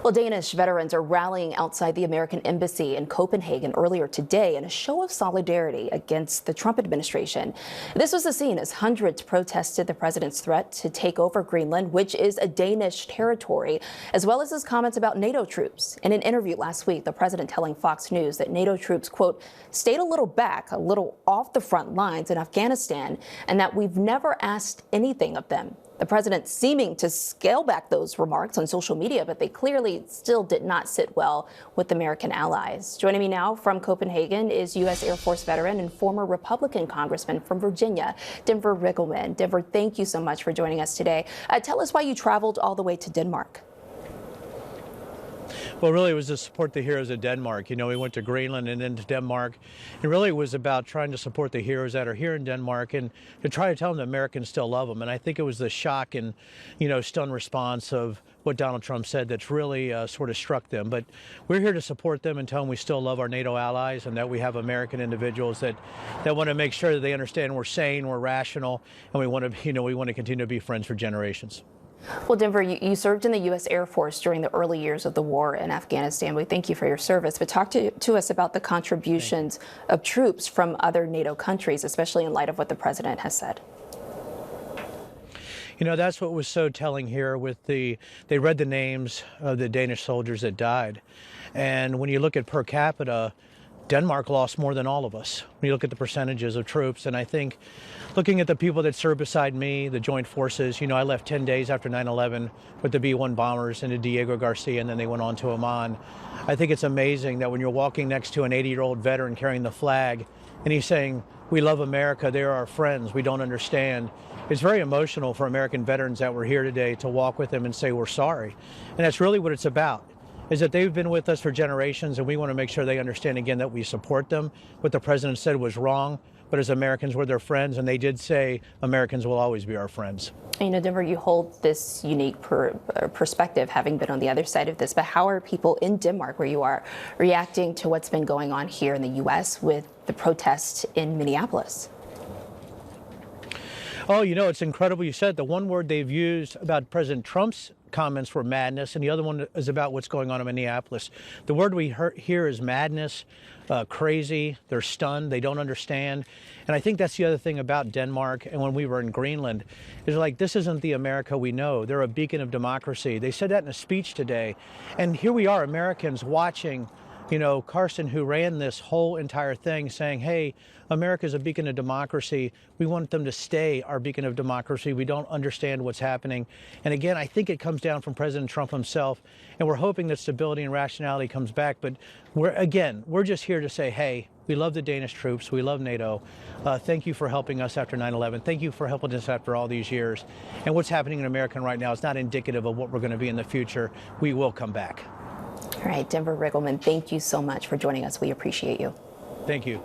Well, Danish veterans are rallying outside the American embassy in Copenhagen earlier today in a show of solidarity against the Trump administration. This was the scene as hundreds protested the president's threat to take over Greenland, which is a Danish territory, as well as his comments about NATO troops. In an interview last week, the president telling Fox News that NATO troops, quote, stayed a little back, a little off the front lines in Afghanistan, and that we've never asked anything of them. The president seeming to scale back those remarks on social media, but they clearly still did not sit well with American allies. Joining me now from Copenhagen is U.S. Air Force veteran and former Republican congressman from Virginia, Denver Riggleman. Denver, thank you so much for joining us today. Tell us why you traveled all the way to Denmark. Well, really, it was to support the heroes of Denmark. You know, we went to Greenland and then to Denmark. It really was about trying to support the heroes that are here in Denmark and to try to tell them that Americans still love them. And I think it was the shock and, stunned response of what Donald Trump said that's really sort of struck them. But we're here to support them and tell them we still love our NATO allies and that we have American individuals that want to make sure that they understand we're sane, we're rational, and we want to continue to be friends for generations. Well, Denver, you served in the U.S. Air Force during the early years of the war in Afghanistan. We thank you for your service, but talk to us about the contributions of troops from other NATO countries, especially in light of what the president has said. You know, that's what was so telling here with they read the names of the Danish soldiers that died. And when you look at per capita, Denmark lost more than all of us when you look at the percentages of troops. And I think looking at the people that served beside me, the joint forces, I left 10 days after 9/11 with the B-1 bombers into Diego Garcia, and then they went on to Oman. I think it's amazing that when you're walking next to an 80-year-old veteran carrying the flag, and he's saying, we love America, they're our friends, we don't understand. It's very emotional for American veterans that were here today to walk with them and say, we're sorry. And that's really what it's about. Is that they've been with us for generations, and we want to make sure they understand again that we support them. What the president said was wrong, but as Americans, we're their friends, and they did say Americans will always be our friends. Denver, you hold this unique perspective, having been on the other side of this, but how are people in Denmark, where you are, reacting to what's been going on here in the U.S. with the protests in Minneapolis? Oh, it's incredible. You said the one word they've used about President Trump's comments were madness, and the other one is about what's going on in Minneapolis. The word we hear is madness, crazy. They're stunned. They don't understand. And I think that's the other thing about Denmark. And when we were in Greenland, is like, this isn't the America we know. They're a beacon of democracy. They said that in a speech today. And here we are, Americans, watching Carson, who ran this whole entire thing, saying, hey, America's a beacon of democracy. We want them to stay our beacon of democracy. We don't understand what's happening. And again, I think it comes down from President Trump himself. And we're hoping that stability and rationality comes back. But we're just here to say, hey, we love the Danish troops. We love NATO. Thank you for helping us after 9/11. Thank you for helping us after all these years. And what's happening in America right now is not indicative of what we're going to be in the future. We will come back. All right, Denver Riggleman, thank you so much for joining us. We appreciate you. Thank you.